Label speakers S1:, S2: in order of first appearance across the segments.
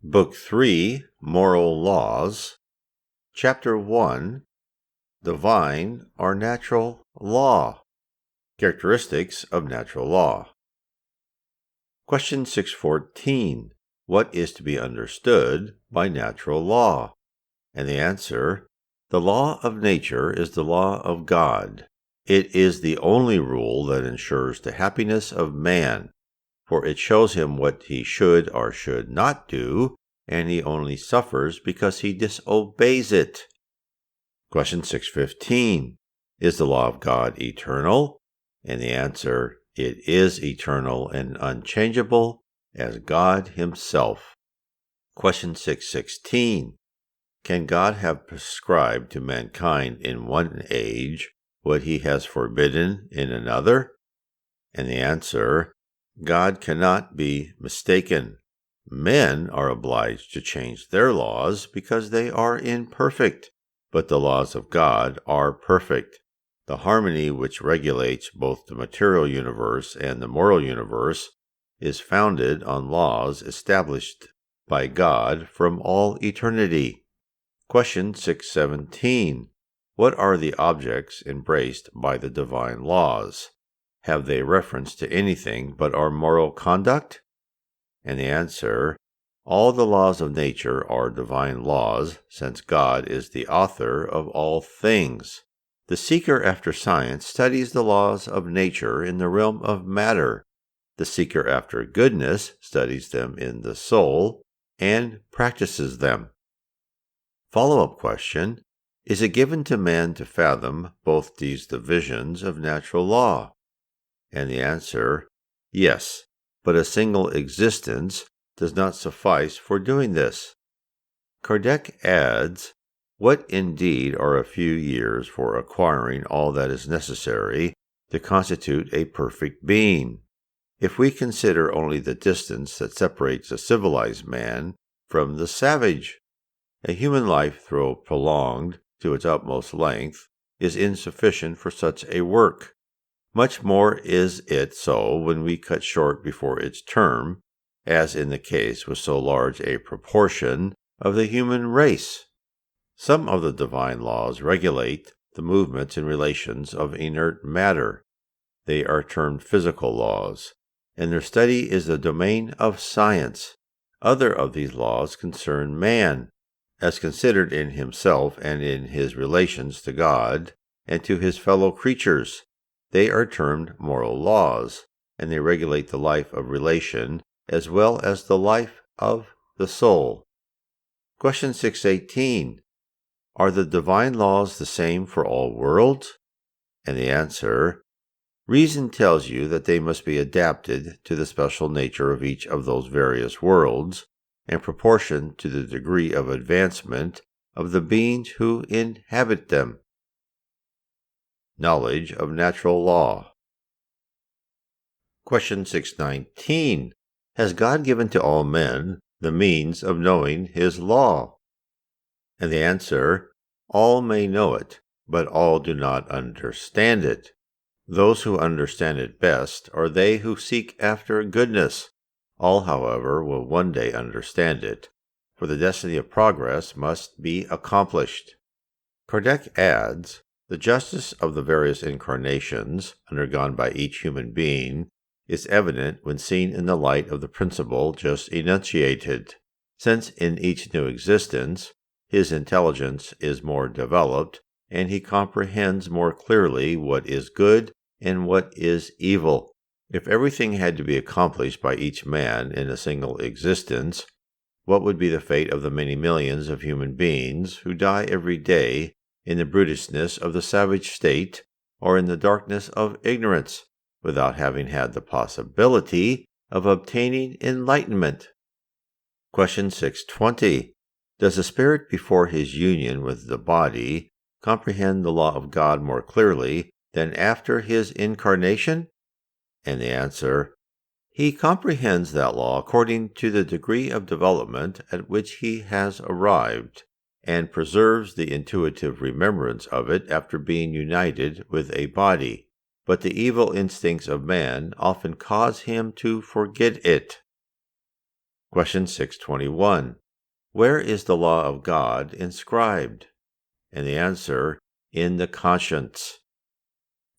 S1: Book 3, Moral Laws, Chapter 1, Divine or Natural Law, Characteristics of Natural Law. Question 614. What is to be understood by natural law? And the answer, the law of nature is the law of God. It is the only rule that ensures the happiness of man, for it shows him what he should or should not do, and he only suffers because he disobeys it. Question 615. Is the law of God eternal? And the answer, it is eternal and unchangeable as God himself. Question 616. Can God have prescribed to mankind in one age what he has forbidden in another? And the answer, God cannot be mistaken. Men are obliged to change their laws because they are imperfect, but the laws of God are perfect. The harmony which regulates both the material universe and the moral universe is founded on laws established by God from all eternity. Question 617. What are the objects embraced by the divine laws? Have they reference to anything but our moral conduct? And the answer, all the laws of nature are divine laws, since God is the author of all things. The seeker after science studies the laws of nature in the realm of matter. The seeker after goodness studies them in the soul and practices them. Follow-up question, is it given to man to fathom both these divisions of natural law? And the answer, yes, but a single existence does not suffice for doing this. Kardec adds, what indeed are a few years for acquiring all that is necessary to constitute a perfect being? If we consider only the distance that separates a civilized man from the savage, a human life, though prolonged to its utmost length, is insufficient for such a work. Much more is it so when we cut short before its term, as in the case with so large a proportion of the human race. Some of the divine laws regulate the movements and relations of inert matter. They are termed physical laws, and their study is the domain of science. Other of these laws concern man, as considered in himself and in his relations to God and to his fellow creatures. They are termed moral laws, and they regulate the life of relation as well as the life of the soul. Question 618. Are the divine laws the same for all worlds? And the answer, reason tells you that they must be adapted to the special nature of each of those various worlds, in proportion to the degree of advancement of the beings who inhabit them. Knowledge of natural law. Question 619. Has God given to all men the means of knowing his law? And the answer, all may know it, but all do not understand it. Those who understand it best are they who seek after goodness. All, however, will one day understand it, for the destiny of progress must be accomplished. Kardec adds, the justice of the various incarnations undergone by each human being is evident when seen in the light of the principle just enunciated, since in each new existence his intelligence is more developed, and he comprehends more clearly what is good and what is evil. If everything had to be accomplished by each man in a single existence, what would be the fate of the many millions of human beings who die every day in the brutishness of the savage state or in the darkness of ignorance, without having had the possibility of obtaining enlightenment? Question 620. Does the spirit before his union with the body comprehend the law of God more clearly than after his incarnation? And the answer, he comprehends that law according to the degree of development at which he has arrived, and preserves the intuitive remembrance of it after being united with a body. But the evil instincts of man often cause him to forget it. Question 621. Where is the law of God inscribed? And the answer, in the conscience.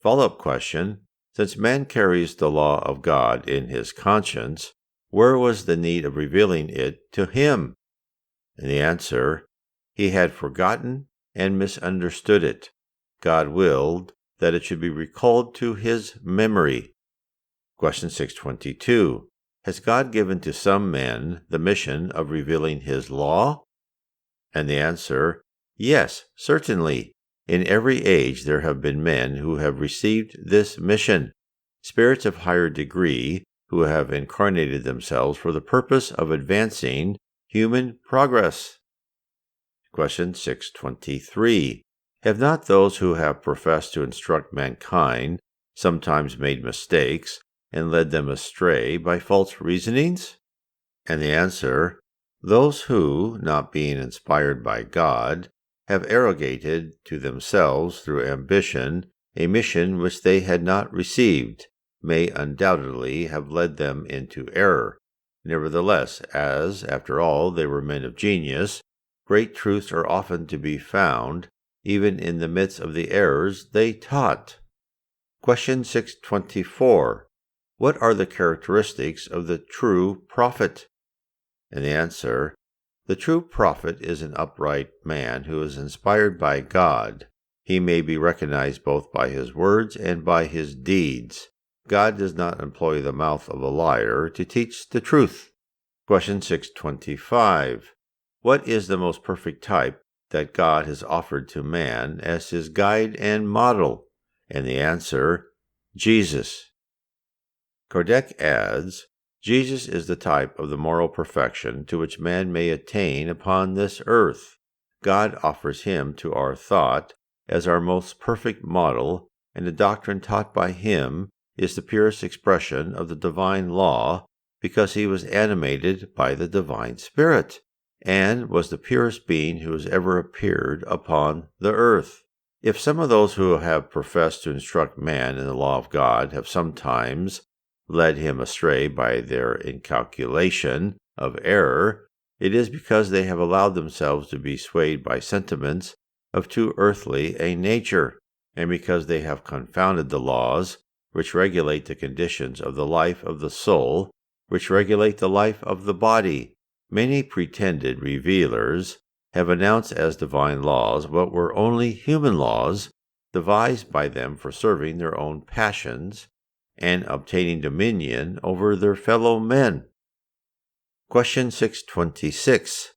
S1: Follow-up question. Since man carries the law of God in his conscience, where was the need of revealing it to him? And the answer, he had forgotten and misunderstood it. God willed that it should be recalled to his memory. Question 622. Has God given to some men the mission of revealing his law? And the answer, yes, certainly. In every age there have been men who have received this mission, spirits of higher degree who have incarnated themselves for the purpose of advancing human progress. Question 623. Have not those who have professed to instruct mankind sometimes made mistakes and led them astray by false reasonings? And the answer, those who, not being inspired by God, have arrogated to themselves through ambition a mission which they had not received, may undoubtedly have led them into error. Nevertheless, as, after all, they were men of genius, great truths are often to be found, even in the midst of the errors they taught. Question 624. What are the characteristics of the true prophet? And the answer, the true prophet is an upright man who is inspired by God. He may be recognized both by his words and by his deeds. God does not employ the mouth of a liar to teach the truth. Question 625. What is the most perfect type that God has offered to man as his guide and model? And the answer, Jesus. Kardec adds, Jesus is the type of the moral perfection to which man may attain upon this earth. God offers him to our thought as our most perfect model, and the doctrine taught by him is the purest expression of the divine law, because he was animated by the divine Spirit, and was the purest being who has ever appeared upon the earth. If some of those who have professed to instruct man in the law of God have sometimes led him astray by their inculcation of error, it is because they have allowed themselves to be swayed by sentiments of too earthly a nature, and because they have confounded the laws which regulate the conditions of the life of the soul, which regulate the life of the body. Many pretended revealers have announced as divine laws what were only human laws, devised by them for serving their own passions and obtaining dominion over their fellow men. Question 626.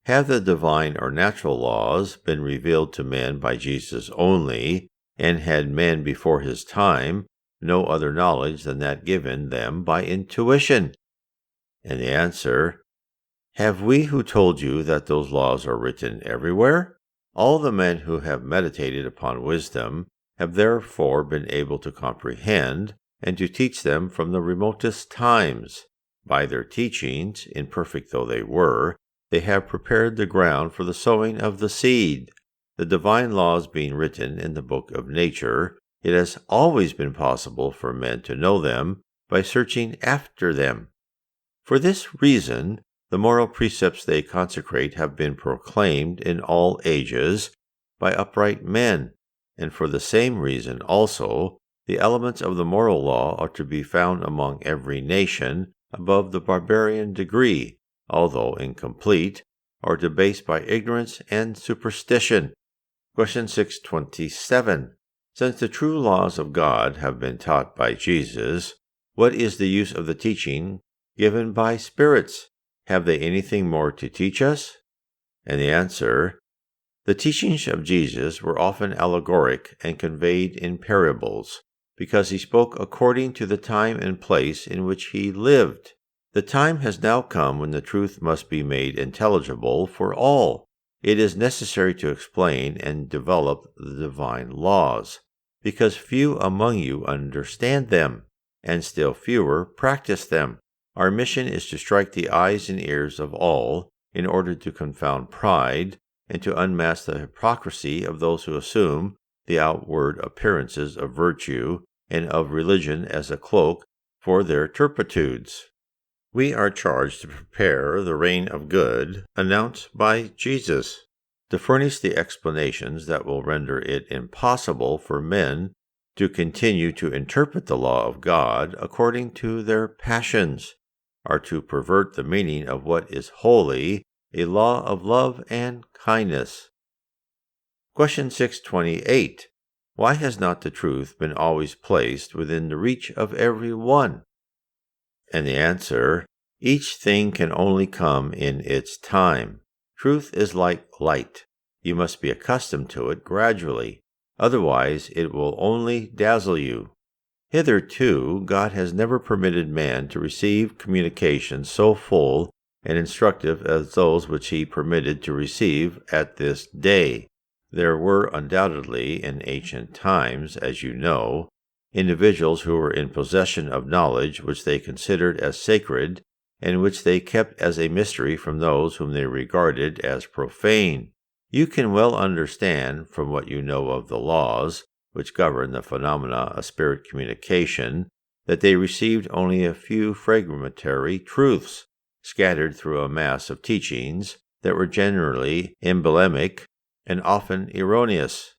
S1: Have the divine or natural laws been revealed to men by Jesus only, and had men before his time no other knowledge than that given them by intuition? And the answer, have we who told you that those laws are written everywhere? All the men who have meditated upon wisdom have therefore been able to comprehend and to teach them from the remotest times. By their teachings, imperfect though they were, they have prepared the ground for the sowing of the seed. The divine laws being written in the book of nature, it has always been possible for men to know them by searching after them. For this reason, the moral precepts they consecrate have been proclaimed in all ages by upright men, and for the same reason also, the elements of the moral law are to be found among every nation above the barbarian degree, although incomplete, or debased by ignorance and superstition. Question 627. Since the true laws of God have been taught by Jesus, what is the use of the teaching given by spirits? Have they anything more to teach us? And the answer, the teachings of Jesus were often allegoric and conveyed in parables, because he spoke according to the time and place in which he lived. The time has now come when the truth must be made intelligible for all. It is necessary to explain and develop the divine laws, because few among you understand them, and still fewer practice them. Our mission is to strike the eyes and ears of all in order to confound pride and to unmask the hypocrisy of those who assume the outward appearances of virtue and of religion as a cloak for their turpitudes. We are charged to prepare the reign of good announced by Jesus, to furnish the explanations that will render it impossible for men to continue to interpret the law of God according to their passions, or to pervert the meaning of what is wholly a law of love and kindness. Question 628. Why has not the truth been always placed within the reach of every one? And the answer, each thing can only come in its time. Truth is like light. You must be accustomed to it gradually. Otherwise, it will only dazzle you. Hitherto, God has never permitted man to receive communications so full and instructive as those which he permitted to receive at this day. There were undoubtedly, in ancient times, as you know, individuals who were in possession of knowledge which they considered as sacred, and which they kept as a mystery from those whom they regarded as profane. You can well understand, from what you know of the laws which govern the phenomena of spirit communication, that they received only a few fragmentary truths, scattered through a mass of teachings that were generally emblematic and often erroneous.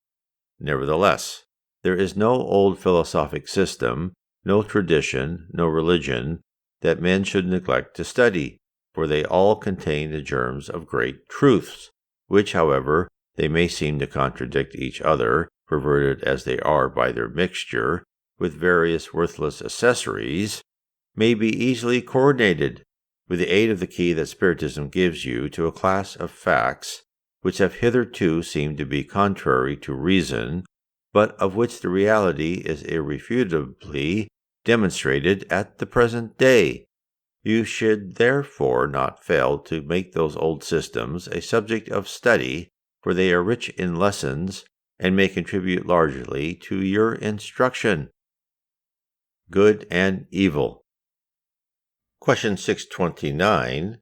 S1: Nevertheless, there is no old philosophic system, no tradition, no religion, that men should neglect to study, for they all contain the germs of great truths, which, however, they may seem to contradict each other, perverted as they are by their mixture with various worthless accessories, may be easily coordinated with the aid of the key that Spiritism gives you to a class of facts which have hitherto seemed to be contrary to reason, but of which the reality is irrefutably demonstrated at the present day. You should therefore not fail to make those old systems a subject of study, for they are rich in lessons and may contribute largely to your instruction. Good and evil. Question 629.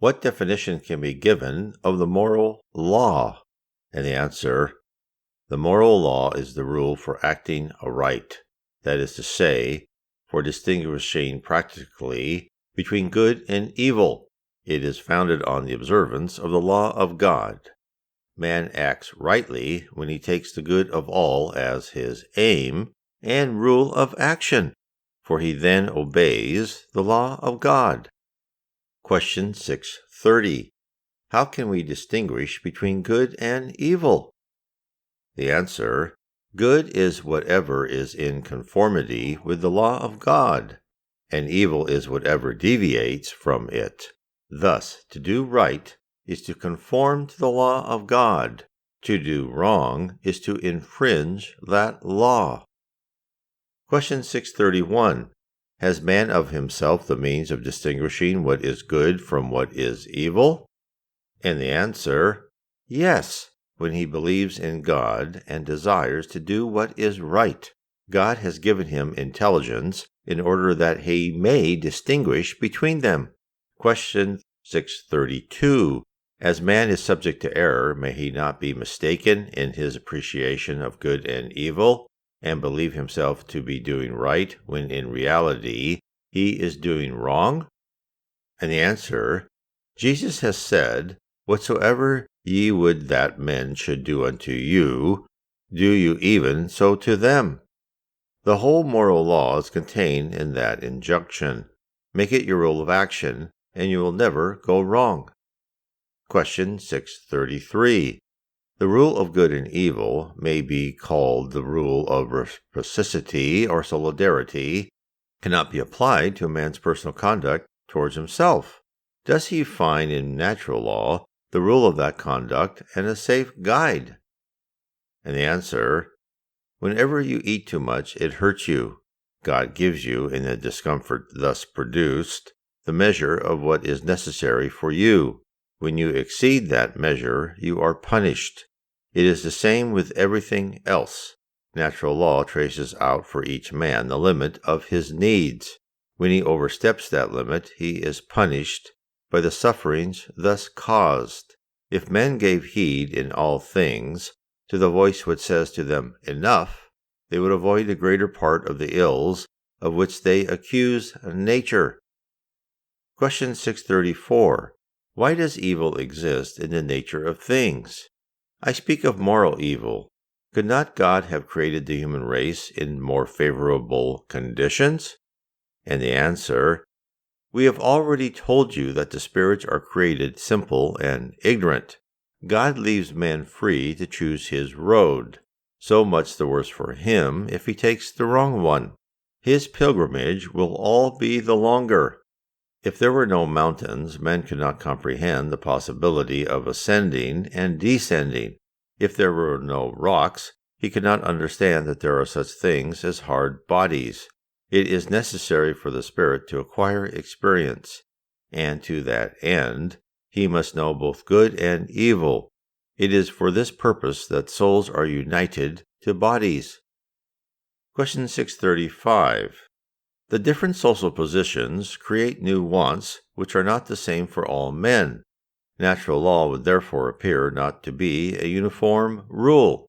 S1: What definition can be given of the moral law? And the answer, the moral law is the rule for acting aright, that is to say, for distinguishing practically between good and evil. It is founded on the observance of the law of God. Man acts rightly when he takes the good of all as his aim and rule of action, for he then obeys the law of God. Question 630. How can we distinguish between good and evil? The answer, good is whatever is in conformity with the law of God, and evil is whatever deviates from it. Thus, to do right is to conform to the law of God. To do wrong is to infringe that law. Question 631. Has man of himself the means of distinguishing what is good from what is evil? And the answer, yes, when he believes in God and desires to do what is right. God has given him intelligence in order that he may distinguish between them. Question 632. As man is subject to error, may he not be mistaken in his appreciation of good and evil, and believe himself to be doing right when in reality he is doing wrong? And the answer, Jesus has said, whatsoever ye would that men should do unto you, do you even so to them. The whole moral law is contained in that injunction. Make it your rule of action, and you will never go wrong. Question 633. The rule of good and evil may be called the rule of reciprocity or solidarity, cannot be applied to a man's personal conduct towards himself. Does he find in natural law the rule of that conduct and a safe guide? And the answer, whenever you eat too much, it hurts you. God gives you, in the discomfort thus produced, the measure of what is necessary for you. When you exceed that measure, you are punished. It is the same with everything else. Natural law traces out for each man the limit of his needs. When he oversteps that limit, he is punished by the sufferings thus caused. If men gave heed in all things to the voice which says to them, enough, they would avoid the greater part of the ills of which they accuse nature. Question 634. Why does evil exist in the nature of things? I speak of moral evil. Could not God have created the human race in more favorable conditions? And the answer, we have already told you that the spirits are created simple and ignorant. God leaves man free to choose his road. So much the worse for him if he takes the wrong one. His pilgrimage will all be the longer. If there were no mountains, men could not comprehend the possibility of ascending and descending. If there were no rocks, he could not understand that there are such things as hard bodies. It is necessary for the spirit to acquire experience, and to that end, he must know both good and evil. It is for this purpose that souls are united to bodies. Question 635. The different social positions create new wants which are not the same for all men. Natural law would therefore appear not to be a uniform rule.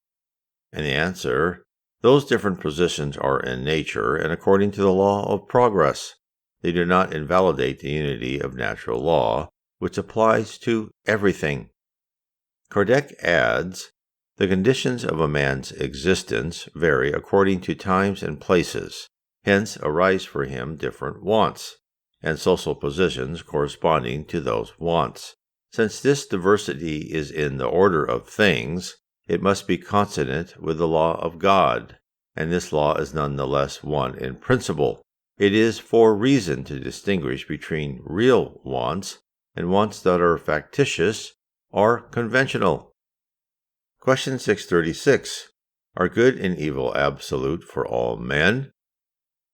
S1: And the answer, those different positions are in nature and according to the law of progress. They do not invalidate the unity of natural law, which applies to everything. Kardec adds, the conditions of a man's existence vary according to times and places. Hence arise for him different wants, and social positions corresponding to those wants. Since this diversity is in the order of things, it must be consonant with the law of God, and this law is none the less one in principle. It is for reason to distinguish between real wants and wants that are factitious or conventional. Question 636. Are good and evil absolute for all men?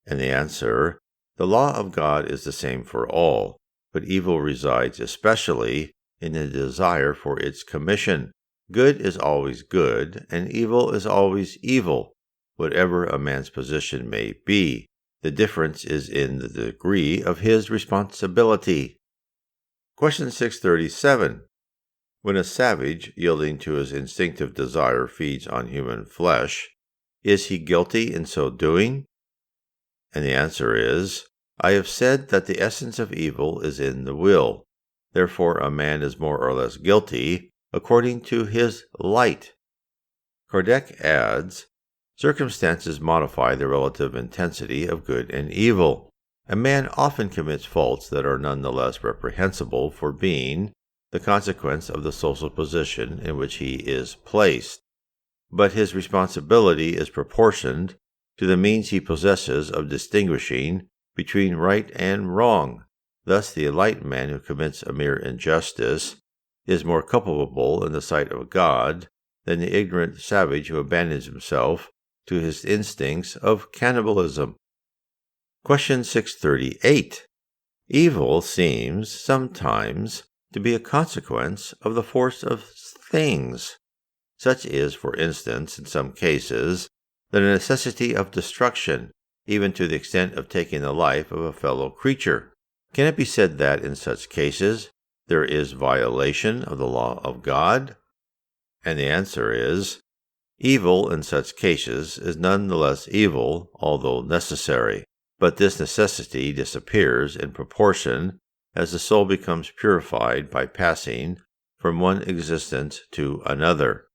S1: And the answer, the law of God is the same for all, but evil resides especially in the desire for its commission. Good is always good, and evil is always evil, whatever a man's position may be. The difference is in the degree of his responsibility. Question 637. When a savage, yielding to his instinctive desire, feeds on human flesh, is he guilty in so doing? And the answer is, I have said that the essence of evil is in the will. Therefore a man is more or less guilty according to his light. Kardec adds, circumstances modify the relative intensity of good and evil. A man often commits faults that are none the less reprehensible for being the consequence of the social position in which he is placed. But his responsibility is proportioned to the means he possesses of distinguishing between right and wrong. Thus the enlightened man who commits a mere injustice is more culpable in the sight of God than the ignorant savage who abandons himself to his instincts of cannibalism. Question 638. Evil seems sometimes to be a consequence of the force of things. Such is, for instance, in some cases, the necessity of destruction, even to the extent of taking the life of a fellow creature. Can it be said that, in such cases, there is violation of the law of God? And the answer is, evil in such cases is none the less evil, although necessary. But this necessity disappears in proportion as the soul becomes purified by passing from one existence to another.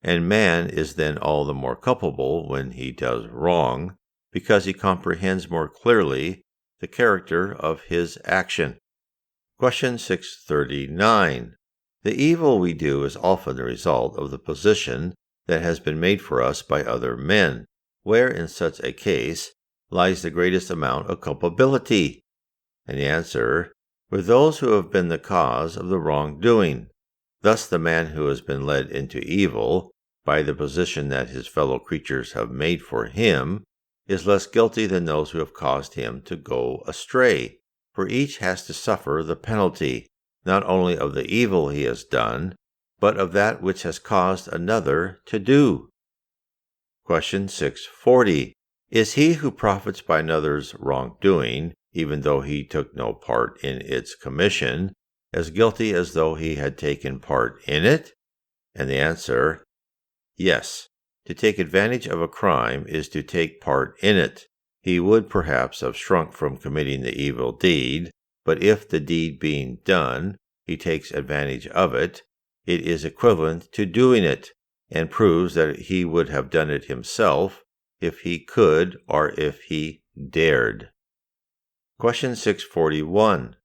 S1: And man is then all the more culpable when he does wrong, because he comprehends more clearly the character of his action. Question 639. The evil we do is often the result of the position that has been made for us by other men, where in such a case lies the greatest amount of culpability. And the answer, with those who have been the cause of the wrongdoing. Thus the man who has been led into evil by the position that his fellow creatures have made for him is less guilty than those who have caused him to go astray, for each has to suffer the penalty, not only of the evil he has done, but of that which has caused another to do. Question 640. Is he who profits by another's wrongdoing, even though he took no part in its commission, as guilty as though he had taken part in it? And the answer, yes. To take advantage of a crime is to take part in it. He would perhaps have shrunk from committing the evil deed, but if the deed being done, he takes advantage of it, it is equivalent to doing it, and proves that he would have done it himself if he could or if he dared. Question 641.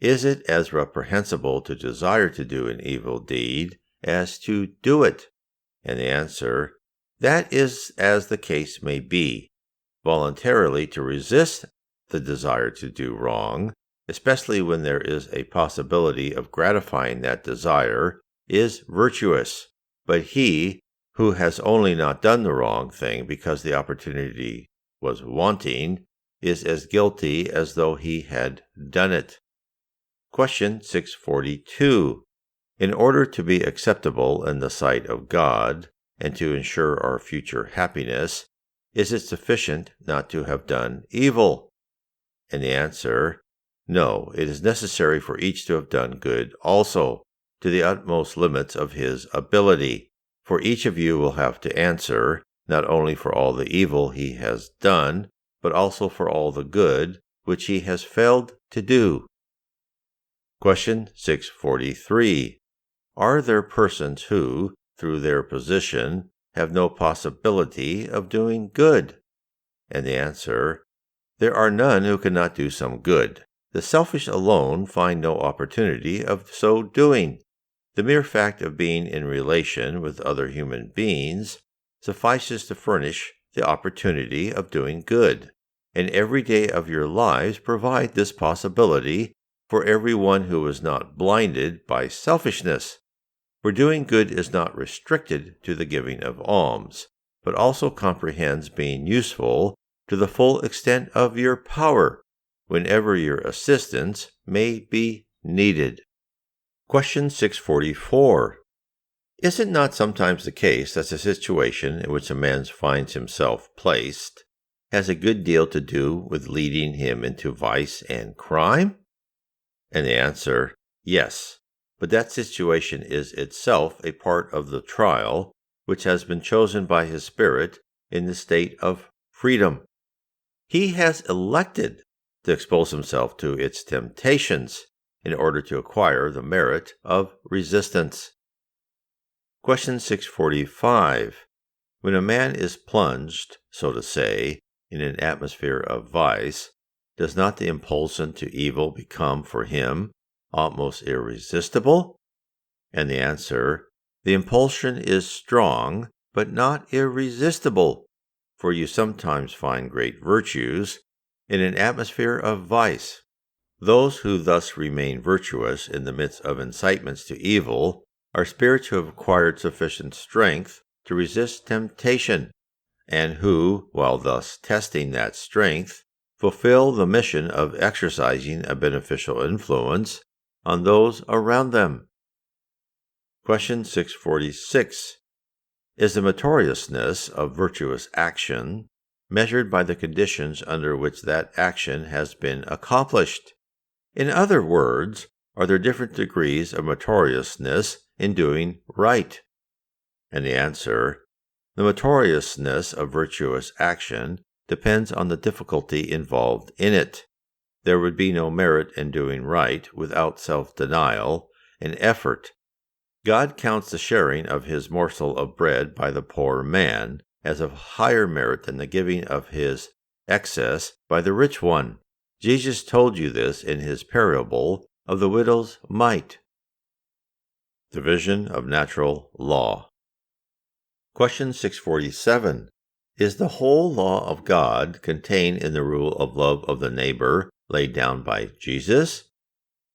S1: Is it as reprehensible to desire to do an evil deed as to do it? And the answer, that is as the case may be. Voluntarily to resist the desire to do wrong, especially when there is a possibility of gratifying that desire, is virtuous. But he who has only not done the wrong thing because the opportunity was wanting is as guilty as though he had done it. Question 642. In order to be acceptable in the sight of God and to ensure our future happiness, is it sufficient not to have done evil? And the answer, no, it is necessary for each to have done good also, to the utmost limits of his ability. For each of you will have to answer, not only for all the evil he has done, but also for all the good which he has failed to do. Question 643. Are there persons who, through their position, have no possibility of doing good? And the answer, there are none who cannot do some good. The selfish alone find no opportunity of so doing. The mere fact of being in relation with other human beings suffices to furnish the opportunity of doing good, and every day of your lives provide this possibility for everyone who is not blinded by selfishness. For doing good is not restricted to the giving of alms, but also comprehends being useful to the full extent of your power, whenever your assistance may be needed. Question 644. Is it not sometimes the case that the situation in which a man finds himself placed has a good deal to do with leading him into vice and crime? And the answer, yes, but that situation is itself a part of the trial which has been chosen by his spirit in the state of freedom. He has elected to expose himself to its temptations in order to acquire the merit of resistance. Question 645. When a man is plunged, so to say, in an atmosphere of vice, does not the impulsion to evil become for him almost irresistible? And the answer, the impulsion is strong, but not irresistible, for you sometimes find great virtues in an atmosphere of vice. Those who thus remain virtuous in the midst of incitements to evil are spirits who have acquired sufficient strength to resist temptation, and who, while thus testing that strength, fulfill the mission of exercising a beneficial influence on those around them. Question 646. Is the notoriousness of virtuous action measured by the conditions under which that action has been accomplished? In other words, are there different degrees of notoriousness in doing right? And the answer, the notoriousness of virtuous action depends on the difficulty involved in it. There would be no merit in doing right without self-denial and effort. God counts the sharing of his morsel of bread by the poor man as of higher merit than the giving of his excess by the rich one. Jesus told you this in his parable of the widow's mite. Division of natural law. Question 647. Is the whole law of God contained in the rule of love of the neighbor laid down by Jesus?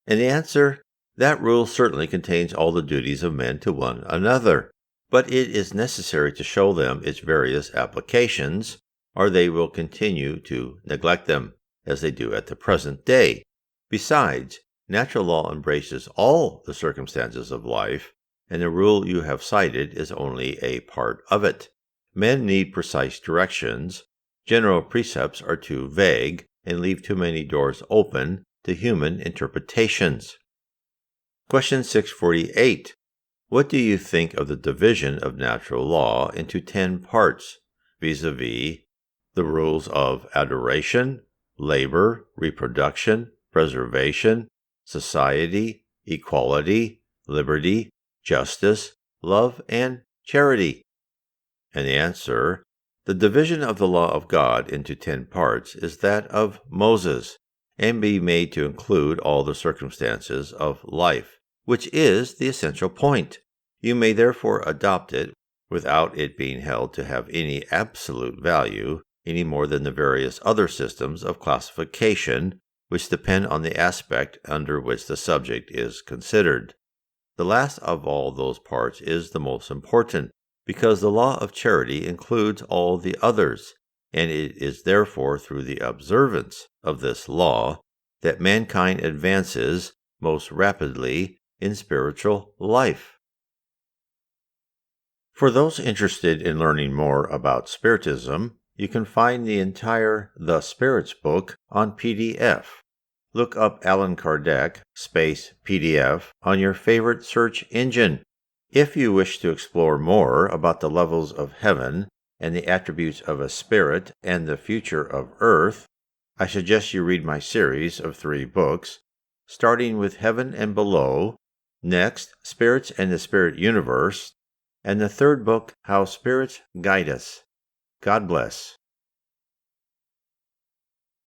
S1: And the answer, that rule certainly contains all the duties of men to one another, but it is necessary to show them its various applications, or they will continue to neglect them, as they do at the present day. Besides, natural law embraces all the circumstances of life, and the rule you have cited is only a part of it. Men need precise directions. General precepts are too vague and leave too many doors open to human interpretations. Question 648. What do you think of the division of natural law into 10 parts, vis-a-vis the rules of adoration, labor, reproduction, preservation, society, equality, liberty, justice, love, and charity? And the answer: the division of the law of God into 10 parts is that of Moses, and be made to include all the circumstances of life, which is the essential point. You may therefore adopt it without it being held to have any absolute value, any more than the various other systems of classification which depend on the aspect under which the subject is considered. The last of all those parts is the most important, because the law of charity includes all the others, and it is therefore through the observance of this law that mankind advances most rapidly in spiritual life. For those interested in learning more about Spiritism, you can find the entire The Spirits book on PDF. Look up Allan Kardec /PDF on your favorite search engine. If you wish to explore more about the levels of heaven and the attributes of a spirit and the future of earth, I suggest you read my series of 3 books, starting with Heaven and Below, next Spirits and the Spirit Universe, and the 3rd book, How Spirits Guide Us. God bless.